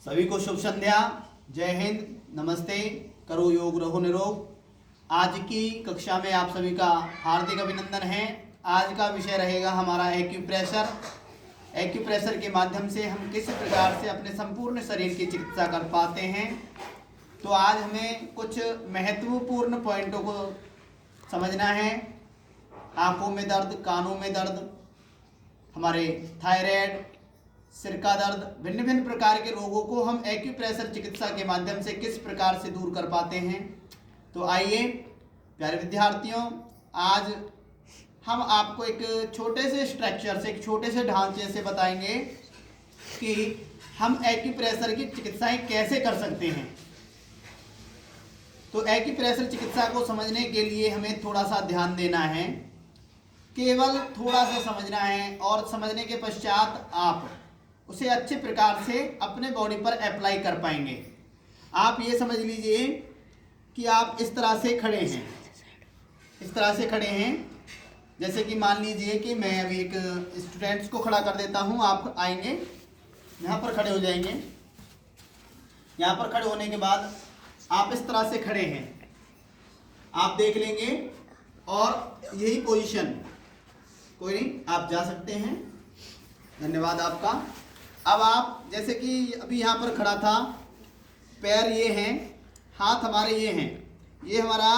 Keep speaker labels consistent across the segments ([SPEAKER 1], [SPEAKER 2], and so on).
[SPEAKER 1] सभी को शुभ संध्या। जय हिंद, नमस्ते। करो योग रहो निरोग। आज की कक्षा में आप सभी का हार्दिक अभिनंदन है। आज का विषय रहेगा हमारा एक्यूप्रेशर। एक्यूप्रेशर के माध्यम से हम किस प्रकार से अपने संपूर्ण शरीर की चिकित्सा कर पाते हैं। तो आज हमें कुछ महत्वपूर्ण पॉइंटों को समझना है। आंखों में दर्द, कानों में दर्द, हमारे थायराइड, सिर का दर्द, भिन्न भिन्न प्रकार के रोगों को हम एक्यूप्रेशर चिकित्सा के माध्यम से किस प्रकार से दूर कर पाते हैं। तो आइए प्यारे विद्यार्थियों, आज हम आपको एक छोटे से स्ट्रक्चर से, एक छोटे से ढांचे से बताएंगे कि हम एक्यूप्रेशर की चिकित्साएं कैसे कर सकते हैं। तो एक्यूप्रेशर चिकित्सा को समझने के लिए हमें थोड़ा सा ध्यान देना है, केवल थोड़ा सा समझना है, और समझने के पश्चात आप उसे अच्छे प्रकार से अपने बॉडी पर अप्लाई कर पाएंगे। आप ये समझ लीजिए कि आप इस तरह से खड़े हैं, इस तरह से खड़े हैं। जैसे कि मान लीजिए कि मैं अभी एक स्टूडेंट्स को खड़ा कर देता हूँ। आप आएंगे, यहाँ पर खड़े हो जाएंगे। यहाँ पर खड़े होने के बाद आप इस तरह से खड़े हैं, आप देख लेंगे, और यही पोजीशन, कोई नहीं, आप जा सकते हैं। धन्यवाद आपका। अब आप जैसे कि अभी यहाँ पर खड़ा था, पैर ये हैं, हाथ हमारे ये हैं, ये हमारा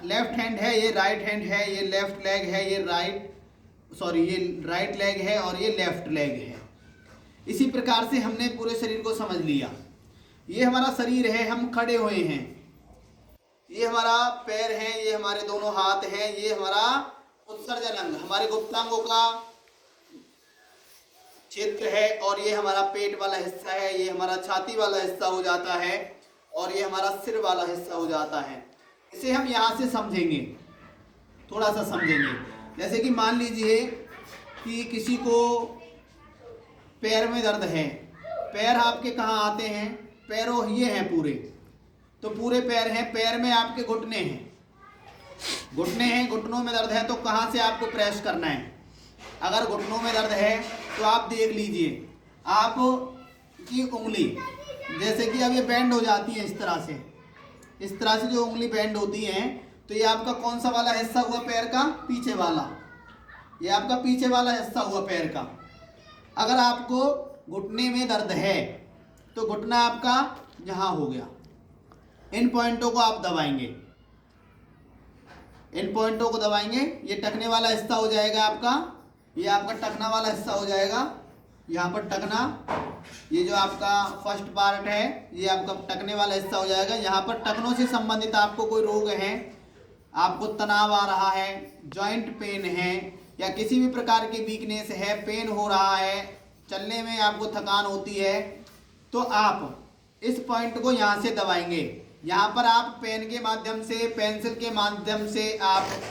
[SPEAKER 1] लेफ्ट हैंड है, ये राइट हैंड है, ये लेफ्ट लेग है, ये ये राइट लेग है, और ये लेफ्ट लेग है। इसी प्रकार से हमने पूरे शरीर को समझ लिया। ये हमारा शरीर है, हम खड़े हुए हैं। ये हमारा पैर है, ये हमारे दोनों हाथ हैं, ये हमारा उत्सर्जन अंग, हमारे गुप्तांगों का क्षेत्र है, और ये हमारा पेट वाला हिस्सा है, ये हमारा छाती वाला हिस्सा हो जाता है, और ये हमारा सिर वाला हिस्सा हो जाता है। इसे हम यहाँ से समझेंगे, थोड़ा सा समझेंगे। जैसे कि मान लीजिए कि किसी को पैर में दर्द है। पैर आपके कहाँ आते हैं? पैरों ये हैं पूरे, तो पूरे पैर हैं। पैर में आपके घुटने हैं, घुटने हैं, घुटनों में दर्द है, तो कहाँ से आपको प्रेस करना है। अगर घुटनों में दर्द है तो आप देख लीजिए, आप की उंगली जैसे कि अब ये बैंड हो जाती है, इस तरह से जो उंगली बैंड होती है, तो ये आपका कौन सा वाला हिस्सा हुआ पैर का? पीछे वाला। ये आपका पीछे वाला हिस्सा हुआ पैर का। अगर आपको घुटने में दर्द है तो घुटना आपका यहाँ हो गया। इन पॉइंटों को आप दबाएंगे, इन पॉइंटों को दबाएंगे। ये टखने वाला हिस्सा हो जाएगा आपका, ये आपका टखना वाला हिस्सा हो जाएगा। यहाँ पर टखना, ये जो आपका फर्स्ट पार्ट है, ये आपका टखने वाला हिस्सा हो जाएगा। यहाँ पर टखनों से संबंधित आपको कोई रोग है, आपको तनाव आ रहा है, जॉइंट पेन है, या किसी भी प्रकार की वीकनेस है, पेन हो रहा है, चलने में आपको थकान होती है, तो आप इस पॉइंट को यहाँ से दबाएंगे। यहाँ पर आप पेन के माध्यम से, पेंसिल के माध्यम से आप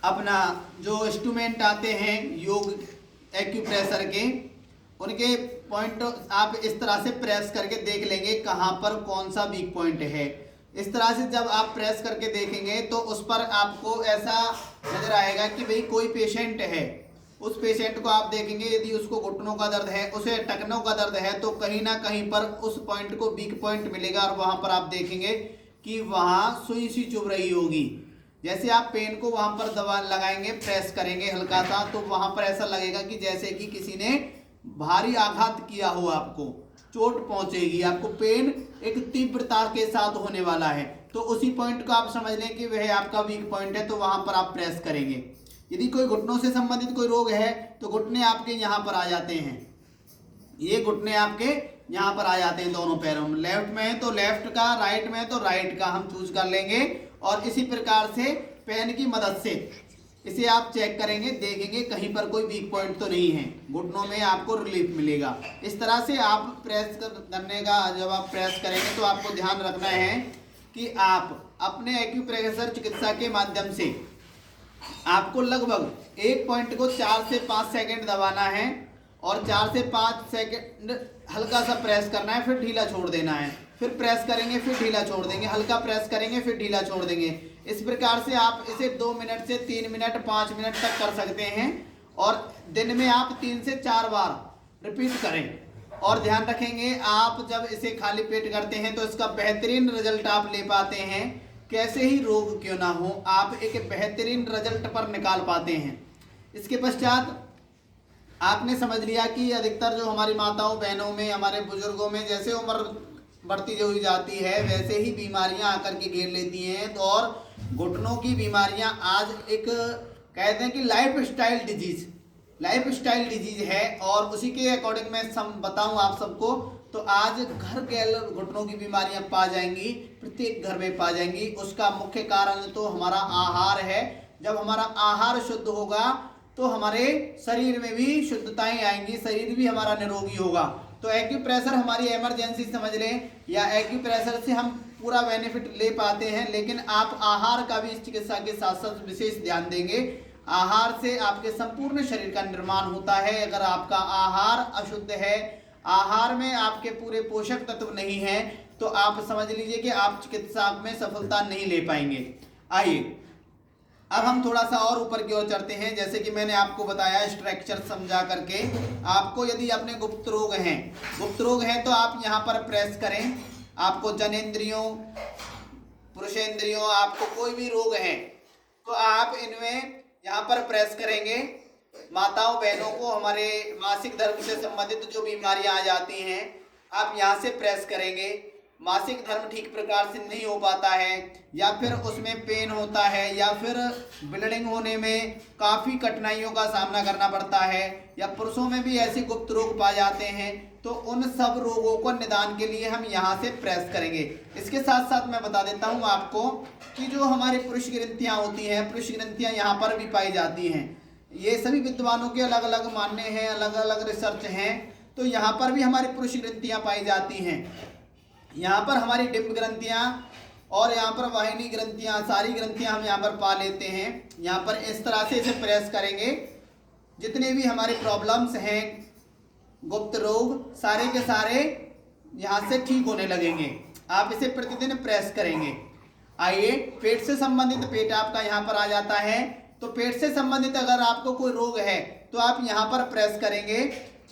[SPEAKER 1] अपना जो इंस्ट्रूमेंट आते हैं योग एक्यूप्रेशर के, उनके पॉइंट आप इस तरह से प्रेस करके देख लेंगे कहाँ पर कौन सा वीक पॉइंट है। इस तरह से जब आप प्रेस करके देखेंगे तो उस पर आपको ऐसा नजर आएगा कि भाई कोई पेशेंट है। उस पेशेंट को आप देखेंगे, यदि उसको घुटनों का दर्द है, उसे टखनों का दर्द है, तो कहीं ना कहीं पर उस पॉइंट को वीक पॉइंट मिलेगा, और वहाँ पर आप देखेंगे कि वहाँ सुई सी चुभ रही होगी। जैसे आप पेन को वहाँ पर दबा लगाएंगे, प्रेस करेंगे हल्का सा, तो वहाँ पर ऐसा लगेगा कि जैसे कि किसी ने भारी आघात किया हो, आपको चोट पहुँचेगी, आपको पेन एक तीव्रता के साथ होने वाला है। तो उसी पॉइंट को आप समझ लें कि वह आपका वीक पॉइंट है, तो वहाँ पर आप प्रेस करेंगे। यदि कोई घुटनों से संबंधित कोई रोग है तो घुटने आपके यहाँ पर आ जाते हैं, ये घुटने आपके यहाँ पर आ जाते हैं दोनों पैरों में। लेफ्ट में है तो लेफ्ट का, राइट में है तो राइट का हम चूज कर लेंगे, और इसी प्रकार से पेन की मदद से इसे आप चेक करेंगे, देखेंगे कहीं पर कोई वीक पॉइंट तो नहीं है, घुटनों में आपको रिलीफ मिलेगा। इस तरह से आप प्रेस करने का, जब आप प्रेस करेंगे तो आपको ध्यान रखना है कि आप अपने एक्यूप्रेशर चिकित्सा के माध्यम से आपको लगभग एक पॉइंट को 4 से 5 सेकंड दबाना है, और 4 से 5 सेकंड हल्का सा प्रेस करना है, फिर ढीला छोड़ देना है, फिर प्रेस करेंगे, फिर ढीला छोड़ देंगे, हल्का प्रेस करेंगे, फिर ढीला छोड़ देंगे। इस प्रकार से आप इसे 2 मिनट से 3 मिनट 5 मिनट तक कर सकते हैं, और दिन में आप 3 से 4 बार रिपीट करें। और ध्यान रखेंगे आप जब इसे खाली पेट करते हैं तो इसका बेहतरीन रिजल्ट आप ले पाते हैं। कैसे ही रोग क्यों ना हो, आप एक बेहतरीन रिजल्ट पर निकाल पाते हैं। इसके पश्चात आपने समझ लिया कि अधिकतर जो हमारी माताओं बहनों में, हमारे बुजुर्गों में जैसे उम्र बढ़ती हुई जाती है वैसे ही बीमारियां आकर के घेर लेती हैं। तो और घुटनों की बीमारियां आज एक कहते हैं कि लाइफ स्टाइल डिजीज है। और उसी के अकॉर्डिंग मैं बताऊं आप सबको, तो आज घर के घुटनों की बीमारियां पा जाएंगी, प्रत्येक घर में पा जाएंगी। उसका मुख्य कारण तो हमारा आहार है। जब हमारा आहार शुद्ध होगा तो हमारे शरीर में भी शुद्धताएं आएंगी, शरीर भी हमारा निरोगी होगा। तो एक्यूप्रेशर हमारी इमरजेंसी समझ लें, या एक्यूप्रेशर से हम पूरा बेनिफिट ले पाते हैं। लेकिन आप आहार का भी इस चिकित्सा के साथ साथ विशेष ध्यान देंगे। आहार से आपके संपूर्ण शरीर का निर्माण होता है। अगर आपका आहार अशुद्ध है, आहार में आपके पूरे पोषक तत्व नहीं है, तो आप समझ लीजिए कि आप चिकित्सा में सफलता नहीं ले पाएंगे। आइए अब हम थोड़ा सा और ऊपर की ओर चढ़ते हैं। जैसे कि मैंने आपको बताया स्ट्रक्चर समझा करके, आपको यदि अपने गुप्त रोग हैं तो आप यहाँ पर प्रेस करें। आपको जनेंद्रियों, पुरुषेंद्रियों, आपको कोई भी रोग है तो आप इनमें यहाँ पर प्रेस करेंगे। माताओं बहनों को हमारे मासिक धर्म से संबंधित जो बीमारियां आ जाती हैं, आप यहाँ से प्रेस करेंगे। मासिक धर्म ठीक प्रकार से नहीं हो पाता है, या फिर उसमें पेन होता है, या फिर ब्लीडिंग होने में काफ़ी कठिनाइयों का सामना करना पड़ता है, या पुरुषों में भी ऐसे गुप्त रोग पाए जाते हैं, तो उन सब रोगों को निदान के लिए हम यहाँ से प्रेस करेंगे। इसके साथ साथ मैं बता देता हूँ आपको कि जो हमारी पुरुष ग्रंथियाँ होती हैं, पुरुष ग्रंथियाँ यहाँ पर भी पाई जाती हैं। ये सभी विद्वानों के अलग अलग मानने हैं, अलग अलग रिसर्च हैं। तो यहाँ पर भी हमारी पुरुष ग्रंथियाँ पाई जाती हैं। यहाँ पर हमारी डिंब ग्रंथियाँ और यहाँ पर वाहिनी ग्रंथियाँ, सारी ग्रंथियाँ हम यहाँ पर पा लेते हैं। यहाँ पर इस तरह से इसे प्रेस करेंगे। जितने भी हमारे प्रॉब्लम्स हैं, गुप्त रोग, सारे के सारे यहाँ से ठीक होने लगेंगे। आप इसे प्रतिदिन प्रेस करेंगे। आइए पेट से संबंधित, पेट आपका यहाँ पर आ जाता है, तो पेट से संबंधित अगर आपको कोई रोग है तो आप यहाँ पर प्रेस करेंगे।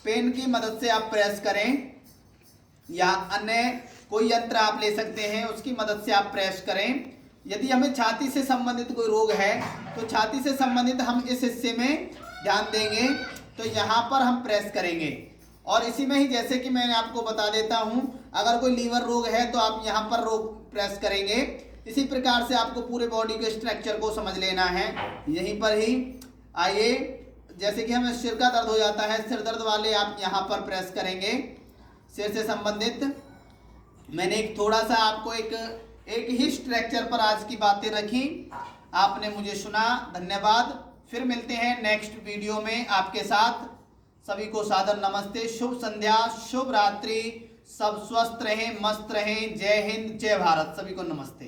[SPEAKER 1] पेन की मदद से आप प्रेस करें, या अन्य कोई यंत्र आप ले सकते हैं, उसकी मदद से आप प्रेस करें। यदि हमें छाती से संबंधित कोई रोग है तो छाती से संबंधित हम इस हिस्से में ध्यान देंगे, तो यहाँ पर हम प्रेस करेंगे। और इसी में ही जैसे कि मैंने आपको बता देता हूँ, अगर कोई लीवर रोग है तो आप यहाँ पर रोग प्रेस करेंगे। इसी प्रकार से आपको पूरे बॉडी के स्ट्रक्चर को समझ लेना है यहीं पर ही। आइए, जैसे कि हमें सिर का दर्द हो जाता है, सिर दर्द वाले आप यहाँ पर प्रेस करेंगे। सिर से संबंधित मैंने एक थोड़ा सा आपको एक ही स्ट्रक्चर पर आज की बातें रखी, आपने मुझे सुना, धन्यवाद। फिर मिलते हैं नेक्स्ट वीडियो में आपके साथ। सभी को सादर नमस्ते, शुभ संध्या, शुभ रात्रि, सब स्वस्थ रहें, मस्त रहें। जय हिंद, जय भारत, सभी को नमस्ते।